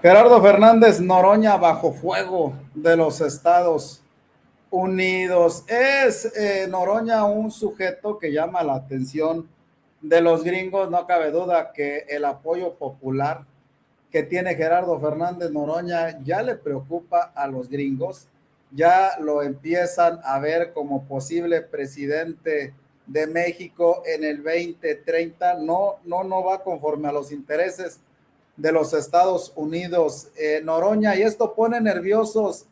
Gerardo Fernández Noroña bajo fuego de los Estados Unidos. Es Noroña un sujeto que llama la atención de los gringos. No cabe duda que el apoyo popular que tiene Gerardo Fernández Noroña ya le preocupa a los gringos. Ya lo empiezan a ver como posible presidente de México en el 2030. No va conforme a los intereses de los Estados Unidos, Noroña, y esto pone nerviosos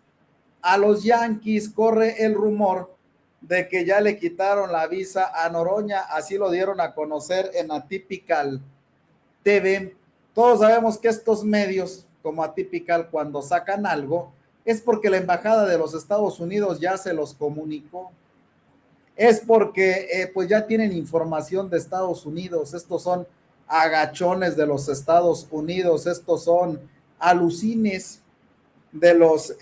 a los Yankees. Corre el rumor de que ya le quitaron la visa a Noroña, así lo dieron a conocer en Atypical TV. Todos sabemos que estos medios, como Atypical, cuando sacan algo, es porque la embajada de los Estados Unidos ya se los comunicó. Es porque pues ya tienen información de Estados Unidos. Estos son agachones de los Estados Unidos, estos son alucines de los,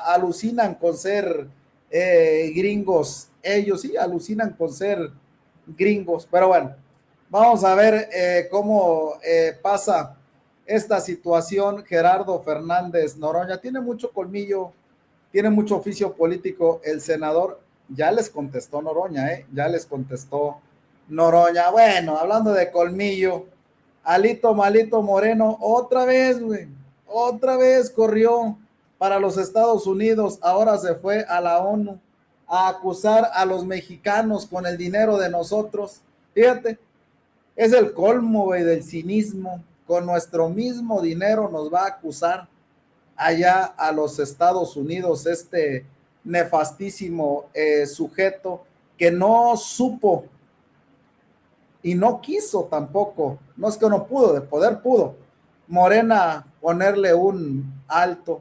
alucinan con ser gringos, ellos sí alucinan con ser gringos, pero bueno, vamos a ver cómo pasa esta situación. Gerardo Fernández Noroña tiene mucho colmillo, tiene mucho oficio político el senador. Ya les contestó Noroña, ya les contestó Noroña. Bueno, hablando de colmillo, Alito Malito Moreno, otra vez, güey, otra vez corrió para los Estados Unidos, ahora se fue a la ONU a acusar a los mexicanos con el dinero de nosotros. Fíjate, es el colmo, güey, del cinismo. Con nuestro mismo dinero nos va a acusar allá a los Estados Unidos este nefastísimo sujeto que no supo y no quiso tampoco, no es que no pudo, de poder pudo, Morena ponerle un alto.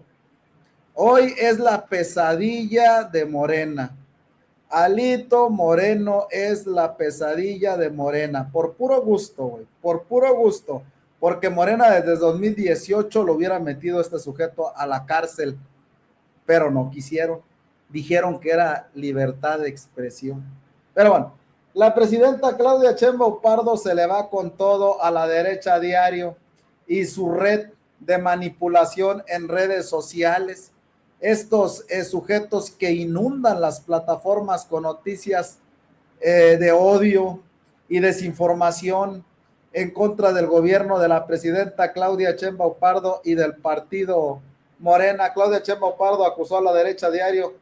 Hoy es la pesadilla de Morena. Alito Moreno es la pesadilla de Morena, por puro gusto, güey, por puro gusto, porque Morena desde 2018 lo hubiera metido este sujeto a la cárcel, pero no quisieron, dijeron que era libertad de expresión. Pero bueno, la presidenta Claudia Sheinbaum Pardo se le va con todo a la derecha diario y su red de manipulación en redes sociales. Estos sujetos que inundan las plataformas con noticias de odio y desinformación en contra del gobierno de la presidenta Claudia Sheinbaum Pardo y del partido Morena. Claudia Sheinbaum Pardo acusó a la derecha diario,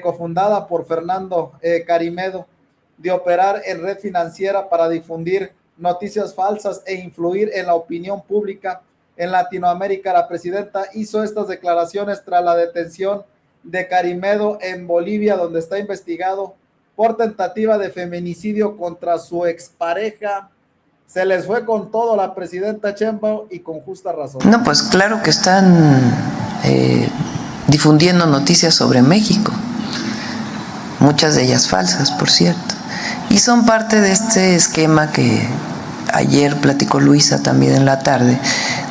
cofundada por Fernando Carimedo, de operar en red financiera para difundir noticias falsas e influir en la opinión pública en Latinoamérica. La presidenta hizo estas declaraciones tras la detención de Carimedo en Bolivia, donde está investigado por tentativa de feminicidio contra su expareja. Se les fue con todo la presidenta Sheinbaum y con justa razón. No, pues claro que están difundiendo noticias sobre México, muchas de ellas falsas, por cierto, y son parte de este esquema que ayer platicó Luisa también en la tarde,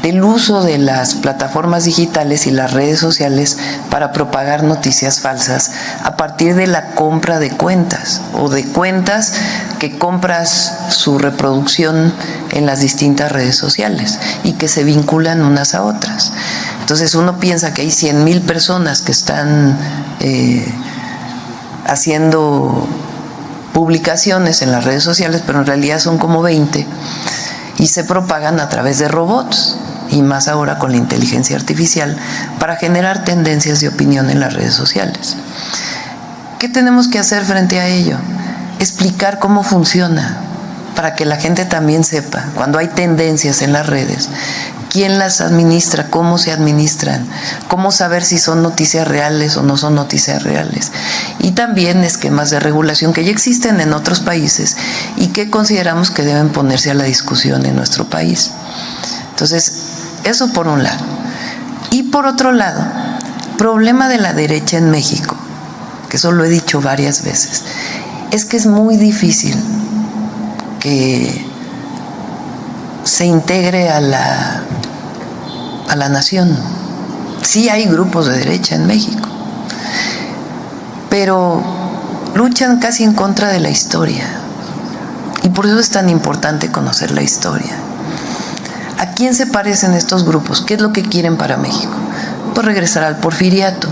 del uso de las plataformas digitales y las redes sociales para propagar noticias falsas a partir de la compra de cuentas o de cuentas que compras su reproducción en las distintas redes sociales y que se vinculan unas a otras. Entonces uno piensa que hay 100,000 personas que están haciendo publicaciones en las redes sociales, pero en realidad son como 20 y se propagan a través de robots y más ahora con la inteligencia artificial para generar tendencias de opinión en las redes sociales. ¿Qué tenemos que hacer frente a ello? Explicar cómo funciona para que la gente también sepa cuando hay tendencias en las redes, quién las administra, cómo se administran, cómo saber si son noticias reales o no son noticias reales. Y también esquemas de regulación que ya existen en otros países y que consideramos que deben ponerse a la discusión en nuestro país. Entonces, eso por un lado. Y por otro lado, problema de la derecha en México, que eso lo he dicho varias veces, es que es muy difícil que se integre a la nación. Sí hay grupos de derecha en México, pero luchan casi en contra de la historia y por eso es tan importante conocer la historia. ¿A quién se parecen estos grupos? ¿Qué es lo que quieren para México? Pues regresar al porfiriato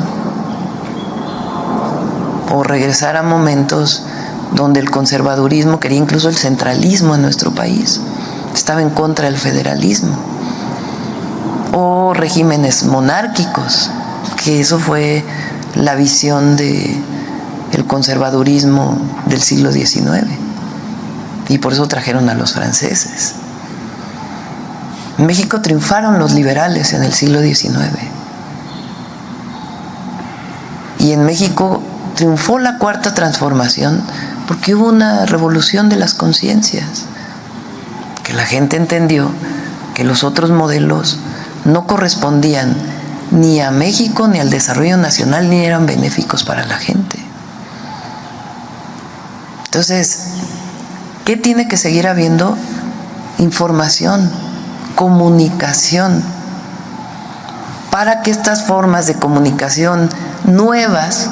o regresar a momentos donde el conservadurismo quería incluso el centralismo en nuestro país, estaba en contra del federalismo, o regímenes monárquicos, que eso fue la visión del conservadurismo del siglo XIX, y por eso trajeron a los franceses. En México triunfaron los liberales en el siglo XIX, y en México triunfó la Cuarta Transformación porque hubo una revolución de las conciencias, que la gente entendió que los otros modelos no correspondían ni a México ni al desarrollo nacional, ni eran benéficos para la gente. Entonces, ¿qué tiene que seguir habiendo? Información, comunicación, para que estas formas de comunicación nuevas,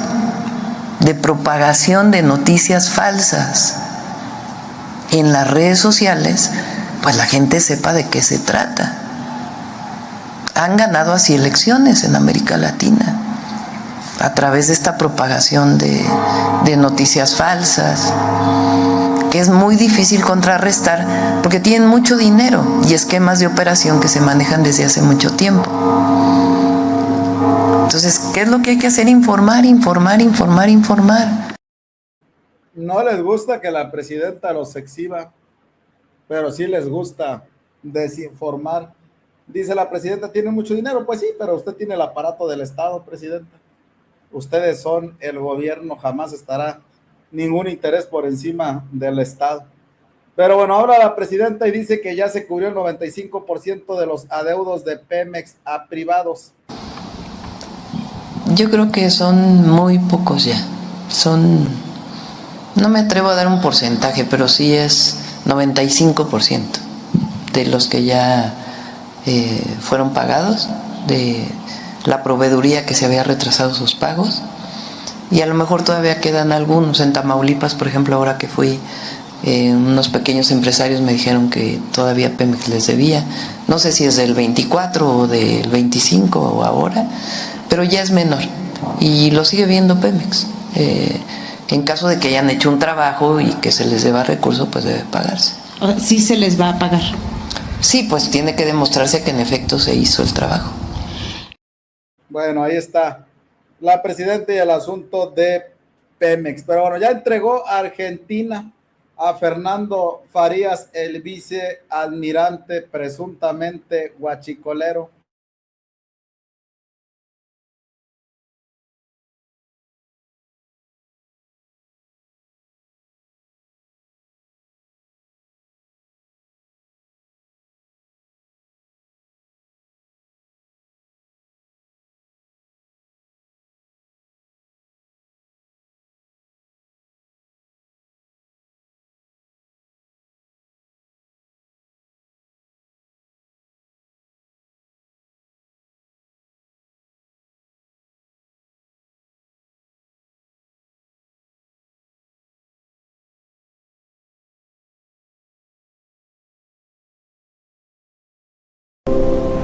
de propagación de noticias falsas en las redes sociales, pues la gente sepa de qué se trata. Han ganado así elecciones en América Latina, a través de esta propagación de noticias falsas, que es muy difícil contrarrestar porque tienen mucho dinero y esquemas de operación que se manejan desde hace mucho tiempo. Entonces, ¿qué es lo que hay que hacer? Informar, informar, informar, informar. No les gusta que la presidenta los exhiba, pero sí les gusta desinformar. Dice la presidenta, tiene mucho dinero. Pues sí, pero usted tiene el aparato del Estado, presidenta. Ustedes son el gobierno, jamás estará ningún interés por encima del Estado. Pero bueno, habla la presidenta y dice que ya se cubrió el 95% de los adeudos de Pemex a privados. Yo creo que son muy pocos ya. No me atrevo a dar un porcentaje, pero sí es 95% de los que ya fueron pagados, de la proveeduría que se había retrasado sus pagos, y a lo mejor todavía quedan algunos. En Tamaulipas, por ejemplo, ahora que fui, unos pequeños empresarios me dijeron que todavía Pemex les debía, no sé si es del 24 o del 25 o ahora, pero ya es menor y lo sigue viendo Pemex. En caso de que hayan hecho un trabajo y que se les deba recurso, pues debe pagarse. ¿Sí se les va a pagar? Sí, pues tiene que demostrarse que en efecto se hizo el trabajo. Bueno, ahí está la presidenta y el asunto de Pemex. Pero bueno, ya entregó a Argentina a Fernando Farías, el vicealmirante presuntamente huachicolero.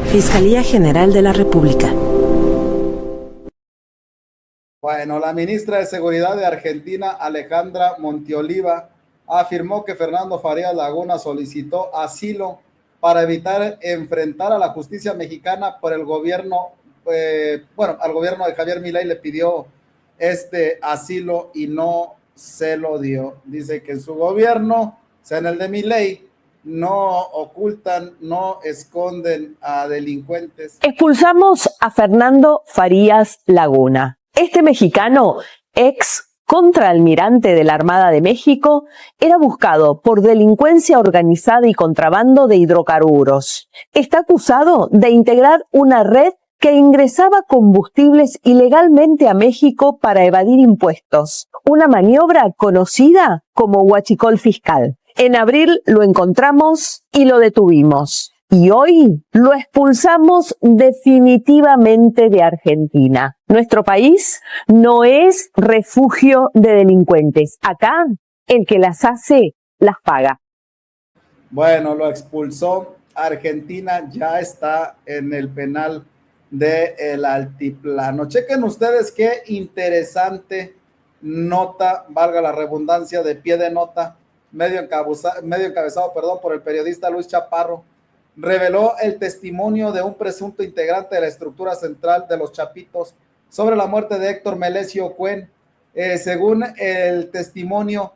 Fiscalía General de la República. Bueno, la ministra de Seguridad de Argentina, Alejandra Montioliva, afirmó que Fernando Farías Laguna solicitó asilo para evitar enfrentar a la justicia mexicana por el gobierno, al gobierno de Javier Milei le pidió este asilo y no se lo dio. Dice que en su gobierno, sea en el de Milei, no ocultan, no esconden a delincuentes. Expulsamos a Fernando Farías Laguna. Este mexicano, ex contraalmirante de la Armada de México, era buscado por delincuencia organizada y contrabando de hidrocarburos. Está acusado de integrar una red que ingresaba combustibles ilegalmente a México para evadir impuestos, una maniobra conocida como huachicol fiscal. En abril lo encontramos y lo detuvimos. Y hoy lo expulsamos definitivamente de Argentina. Nuestro país no es refugio de delincuentes. Acá, el que las hace, las paga. Bueno, lo expulsó Argentina ya está en el penal del Altiplano. Chequen ustedes qué interesante nota, valga la redundancia, de pie de nota, medio encabezado, por el periodista Luis Chaparro. Reveló el testimonio de un presunto integrante de la estructura central de los Chapitos sobre la muerte de Héctor Melesio Cuen. Según el testimonio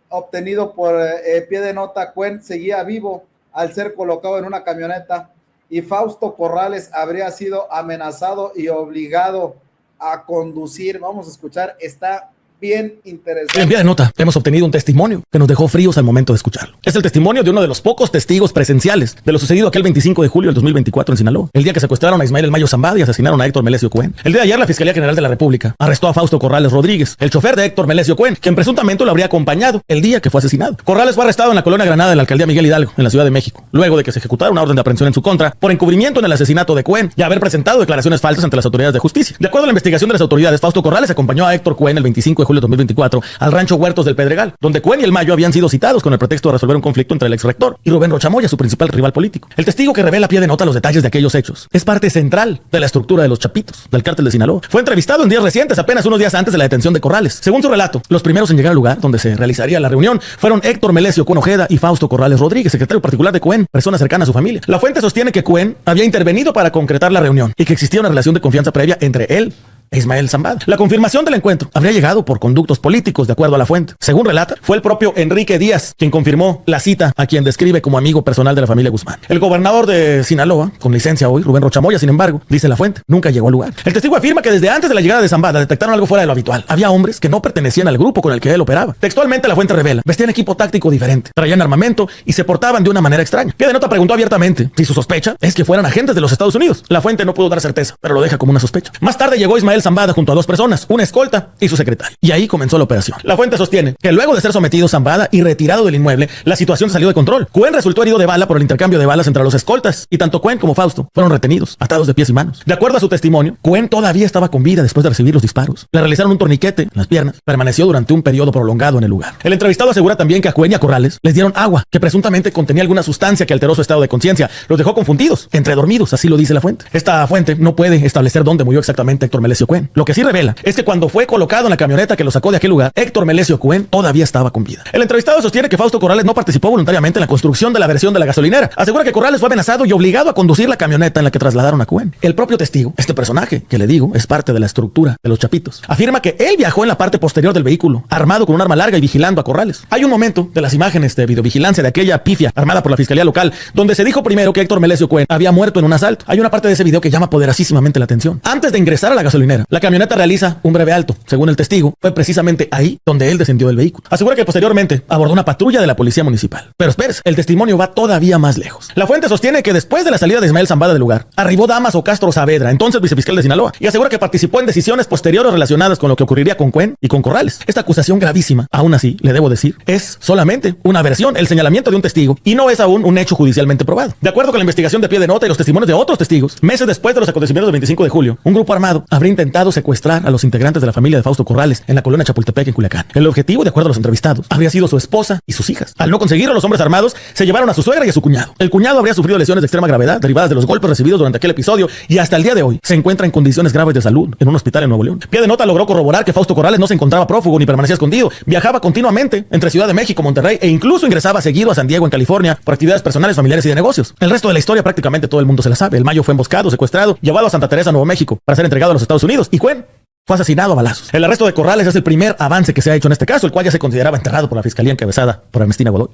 obtenido por pie de nota, Cuen seguía vivo al ser colocado en una camioneta y Fausto Corrales habría sido amenazado y obligado a conducir. Vamos a escuchar, está bien interesante. En vía de nota, hemos obtenido un testimonio que nos dejó fríos al momento de escucharlo. Es el testimonio de uno de los pocos testigos presenciales de lo sucedido aquel 25 de julio del 2024 en Sinaloa, el día que secuestraron a Ismael El Mayo Zambada y asesinaron a Héctor Melesio Cuen. El día de ayer, la Fiscalía General de la República arrestó a Fausto Corrales Rodríguez, el chofer de Héctor Melesio Cuen, quien presuntamente lo habría acompañado el día que fue asesinado. Corrales fue arrestado en la colonia Granada de la alcaldía Miguel Hidalgo, en la Ciudad de México, luego de que se ejecutara una orden de aprehensión en su contra por encubrimiento en el asesinato de Cuen y haber presentado declaraciones falsas ante las autoridades de justicia. De acuerdo a la investigación de las autoridades, Fausto Corrales acompañó a Héctor Cuen el 25 de julio de 2024 al rancho Huertos del Pedregal, donde Cuen y El Mayo habían sido citados con el pretexto de resolver un conflicto entre el ex rector y Rubén Rocha Moya, su principal rival político. El testigo que revela a pie de nota los detalles de aquellos hechos es parte central de la estructura de los Chapitos, del cártel de Sinaloa. Fue entrevistado en días recientes, apenas unos días antes de la detención de Corrales. Según su relato, los primeros en llegar al lugar donde se realizaría la reunión fueron Héctor Melesio Cuen Ojeda y Fausto Corrales Rodríguez, secretario particular de Cuen, persona cercana a su familia. La fuente sostiene que Cuen había intervenido para concretar la reunión y que existía una relación de confianza previa entre él e Ismael Zambada. La confirmación del encuentro habría llegado por conductos políticos, de acuerdo a la fuente. Según relata, fue el propio Enrique Díaz quien confirmó la cita a quien describe como amigo personal de la familia Guzmán. El gobernador de Sinaloa, con licencia hoy, Rubén Rocha Moya, sin embargo, dice la fuente, nunca llegó al lugar. El testigo afirma que desde antes de la llegada de Zambada detectaron algo fuera de lo habitual. Había hombres que no pertenecían al grupo con el que él operaba. Textualmente la fuente revela, vestían equipo táctico diferente, traían armamento y se portaban de una manera extraña. Pie de nota preguntó abiertamente si su sospecha es que fueran agentes de los Estados Unidos. La fuente no pudo dar certeza, pero lo deja como una sospecha. Más tarde llegó Ismael Zambada junto a dos personas, una escolta y su secretario. Y ahí comenzó la operación. La fuente sostiene que luego de ser sometido Zambada y retirado del inmueble, la situación salió de control. Cuen resultó herido de bala por el intercambio de balas entre los escoltas y tanto Cuen como Fausto fueron retenidos, atados de pies y manos. De acuerdo a su testimonio, Cuen todavía estaba con vida después de recibir los disparos. Le realizaron un torniquete en las piernas. Permaneció durante un periodo prolongado en el lugar. El entrevistado asegura también que a Cuen y a Corrales les dieron agua que presuntamente contenía alguna sustancia que alteró su estado de conciencia. Los dejó confundidos, entre dormidos, así lo dice la fuente. Esta fuente no puede establecer dónde murió exactamente Héctor Melesio Cuen. Lo que sí revela es que cuando fue colocado en la camioneta que lo sacó de aquel lugar, Héctor Melesio Cuen todavía estaba con vida. El entrevistado sostiene que Fausto Corrales no participó voluntariamente en la construcción de la versión de la gasolinera. Asegura que Corrales fue amenazado y obligado a conducir la camioneta en la que trasladaron a Cuen. El propio testigo, este personaje que le digo es parte de la estructura de los Chapitos, afirma que él viajó en la parte posterior del vehículo, armado con un arma larga y vigilando a Corrales. Hay un momento de las imágenes de videovigilancia de aquella pifia armada por la fiscalía local, donde se dijo primero que Héctor Melesio Cuen había muerto en un asalto. Hay una parte de ese video que llama poderosísimamente la atención. Antes de ingresar a la gasolinera, la camioneta realiza un breve alto. Según el testigo, fue precisamente ahí donde él descendió del vehículo. Asegura que posteriormente abordó una patrulla de la policía municipal. Pero espérese, el testimonio va todavía más lejos. La fuente sostiene que después de la salida de Ismael Zambada del lugar, arribó Damaso Castro Saavedra, entonces vicefiscal de Sinaloa, y asegura que participó en decisiones posteriores relacionadas con lo que ocurriría con Cuen y con Corrales. Esta acusación gravísima, aún así, le debo decir, es solamente una versión, el señalamiento de un testigo, y no es aún un hecho judicialmente probado. De acuerdo con la investigación de pie de nota y los testimonios de otros testigos, meses después de los acontecimientos del 25 de julio, un grupo armado habría intentado secuestrar a los integrantes de la familia de Fausto Corrales en la colonia Chapultepec, en Culiacán. El objetivo, de acuerdo a los entrevistados, habría sido su esposa y sus hijas. Al no conseguirlo, los hombres armados se llevaron a su suegra y a su cuñado. El cuñado habría sufrido lesiones de extrema gravedad derivadas de los golpes recibidos durante aquel episodio y hasta el día de hoy se encuentra en condiciones graves de salud en un hospital en Nuevo León. Pie de nota logró corroborar que Fausto Corrales no se encontraba prófugo ni permanecía escondido. Viajaba continuamente entre Ciudad de México, Monterrey e incluso ingresaba seguido a San Diego, en California, por actividades personales, familiares y de negocios. El resto de la historia prácticamente todo el mundo se la sabe. El Mayo fue emboscado, secuestrado, llevado a Santa Teresa, Nuevo México, para ser entregado a los Estados Unidos, y Cuen fue asesinado a balazos. El arresto de Corrales es el primer avance que se ha hecho en este caso, el cual ya se consideraba enterrado por la fiscalía encabezada por Ernestina Godoy.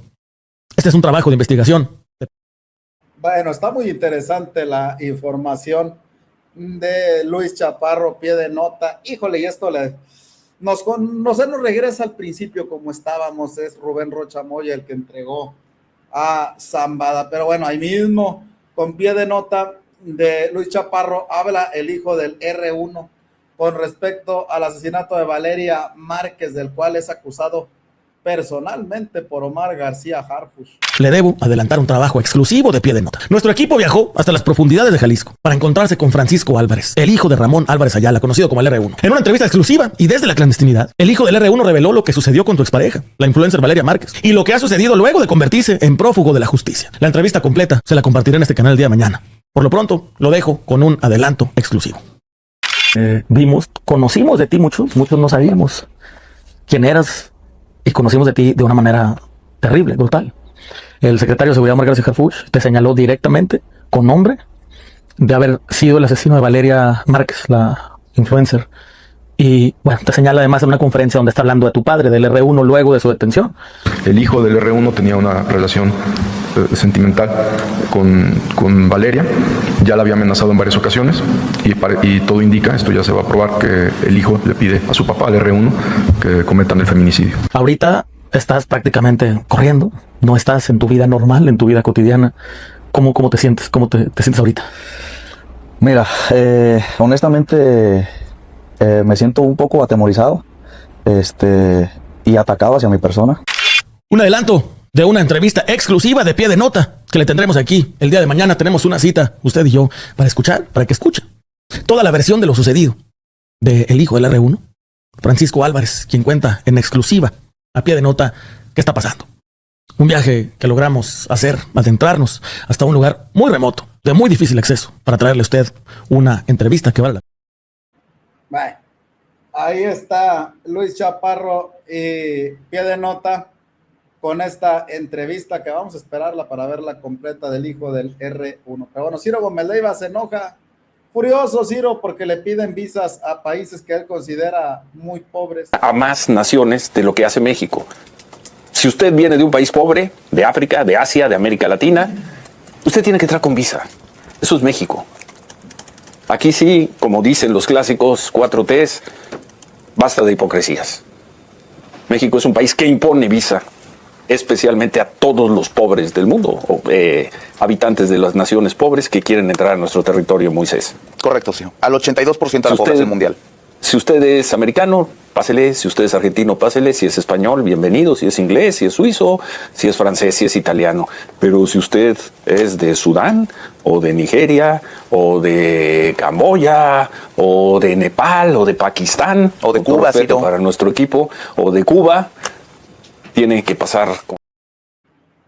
Este es un trabajo de investigación. Bueno, está muy interesante la información de Luis Chaparro, pie de nota. Híjole, y esto nos regresa al principio como estábamos. Es Rubén Rocha Moya el que entregó a Zambada. Pero bueno, ahí mismo, con pie de nota de Luis Chaparro, habla el hijo del R1 con respecto al asesinato de Valeria Márquez, del cual es acusado personalmente por Omar García Harfuch. Le debo adelantar un trabajo exclusivo de Pie de Nota. Nuestro equipo viajó hasta las profundidades de Jalisco para encontrarse con Francisco Álvarez, el hijo de Ramón Álvarez Ayala, conocido como el R1. En una entrevista exclusiva y desde la clandestinidad, el hijo del R1 reveló lo que sucedió con su expareja, la influencer Valeria Márquez, y lo que ha sucedido luego de convertirse en prófugo de la justicia. La entrevista completa se la compartiré en este canal el día de mañana. Por lo pronto, lo dejo con un adelanto exclusivo. Conocimos de ti muchos no sabíamos quién eras y conocimos de ti de una manera terrible, brutal. El secretario de Seguridad, Omar García Harfuch, te señaló directamente, con nombre, de haber sido el asesino de Valeria Márquez, la influencer. Y bueno, te señala además en una conferencia donde está hablando de tu padre, del R1, luego de su detención. El hijo del R1 tenía una relación sentimental con Valeria, ya la había amenazado en varias ocasiones y todo indica, esto ya se va a probar, que el hijo le pide a su papá, al R1, que cometan el feminicidio. Ahorita estás prácticamente corriendo, no estás en tu vida normal, en tu vida cotidiana. ¿Cómo te sientes? ¿Cómo te sientes ahorita? Mira, honestamente me siento un poco atemorizado y atacado hacia mi persona. Un adelanto de una entrevista exclusiva de Pie de Nota que le tendremos aquí. El día de mañana tenemos una cita, usted y yo, para que escuchen toda la versión de lo sucedido del hijo del R1, Francisco Álvarez, quien cuenta en exclusiva a Pie de Nota qué está pasando. Un viaje que logramos hacer, adentrarnos hasta un lugar muy remoto, de muy difícil acceso, para traerle a usted una entrevista que vale la pena. Bueno, ahí está Luis Chaparro y Pie de Nota con esta entrevista que vamos a esperarla para verla completa del hijo del R1. Pero bueno, Ciro Gómez Leiva se enoja, furioso Ciro, porque le piden visas a países que él considera muy pobres. A más naciones de lo que hace México. Si usted viene de un país pobre, de África, de Asia, de América Latina, usted tiene que entrar con visa. Eso es México. Aquí sí, como dicen los clásicos 4Ts, basta de hipocresías. México es un país que impone visa, especialmente a todos los pobres del mundo, habitantes de las naciones pobres que quieren entrar a nuestro territorio, Moisés. Correcto, sí. Al 82% de la población mundial. Si usted es americano, pásele. Si usted es argentino, pásele. Si es español, bienvenido. Si es inglés, si es suizo, si es francés, si es italiano. Pero si usted es de Sudán, o de Nigeria, o de Camboya, o de Nepal, o de Pakistán, o de Cuba, Ciro, para nuestro equipo, o de Cuba, tiene que pasar.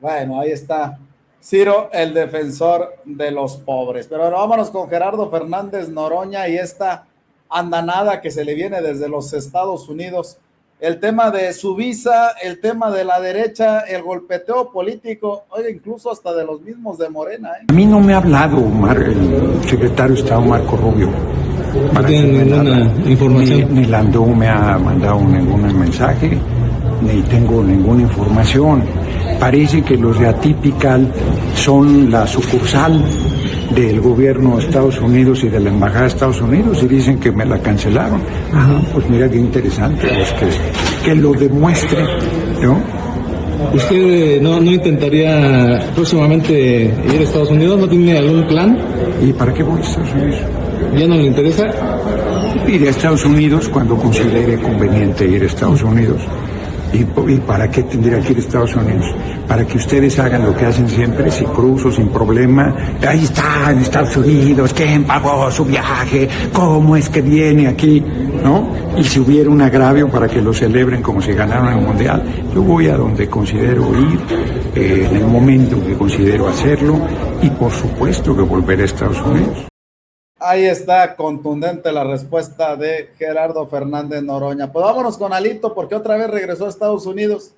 Bueno, ahí está Ciro, el defensor de los pobres. Pero ahora vámonos con Gerardo Fernández Noroña y esta andanada que se le viene desde los Estados Unidos. El tema de su visa, el tema de la derecha, el golpeteo político, oye, incluso hasta de los mismos de Morena. A mí no me ha hablado el secretario de Estado Marco Rubio. No tiene ninguna información. Ni Landó me ha mandado ningún mensaje, ni tengo ninguna información. Parece que los de Atypical son la sucursal del gobierno de Estados Unidos y de la embajada de Estados Unidos y dicen que me la cancelaron. Pues mira qué interesante, pues que lo demuestre, ¿no? ¿Usted no intentaría próximamente ir a Estados Unidos? ¿No tiene algún plan? ¿Y para qué voy a Estados Unidos? ¿Ya no le interesa? Iré a Estados Unidos cuando considere conveniente ir a Estados Unidos. ¿Y para qué tendría que ir a Estados Unidos? Para que ustedes hagan lo que hacen siempre, sin cruzo, sin problema. Ahí está, en Estados Unidos, ¿quién pagó su viaje? ¿Cómo es que viene aquí? ¿No? Y si hubiera un agravio para que lo celebren como si ganaran el Mundial, yo voy a donde considero ir, en el momento que considero hacerlo, y por supuesto que volveré a Estados Unidos. Ahí está contundente la respuesta de Gerardo Fernández Noroña. Pues vámonos con Alito, porque otra vez regresó a Estados Unidos.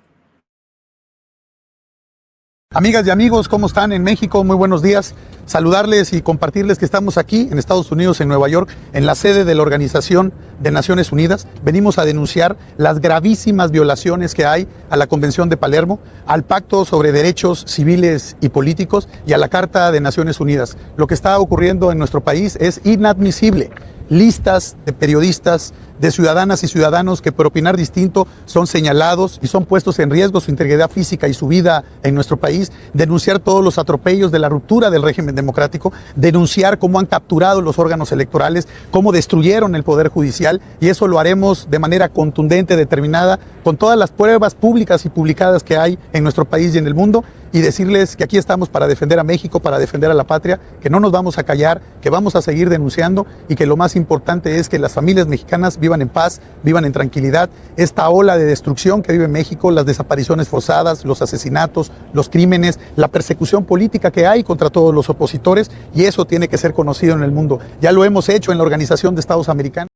Amigas y amigos, ¿cómo están en México? Muy buenos días. Saludarles y compartirles que estamos aquí en Estados Unidos, en Nueva York, en la sede de la Organización de Naciones Unidas. Venimos a denunciar las gravísimas violaciones que hay a la Convención de Palermo, al Pacto sobre Derechos Civiles y Políticos y a la Carta de Naciones Unidas. Lo que está ocurriendo en nuestro país es inadmisible. listas de periodistas, de ciudadanas y ciudadanos que por opinar distinto son señalados y son puestos en riesgo su integridad física y su vida en nuestro país, denunciar todos los atropellos de la ruptura del régimen democrático, denunciar cómo han capturado los órganos electorales, cómo destruyeron el Poder Judicial, y eso lo haremos de manera contundente, determinada, con todas las pruebas públicas y publicadas que hay en nuestro país y en el mundo, y decirles que aquí estamos para defender a México, para defender a la patria, que no nos vamos a callar, que vamos a seguir denunciando y que lo más importante es que las familias mexicanas vivan en paz, vivan en tranquilidad. Esta ola de destrucción que vive México, las desapariciones forzadas, los asesinatos, los crímenes, la persecución política que hay contra todos los opositores, y eso tiene que ser conocido en el mundo. Ya lo hemos hecho en la Organización de Estados Americanos.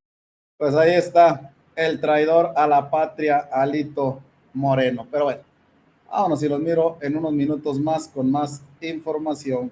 Pues ahí está el traidor a la patria, Alito Moreno. Pero bueno, vámonos y los miro en unos minutos más con más información.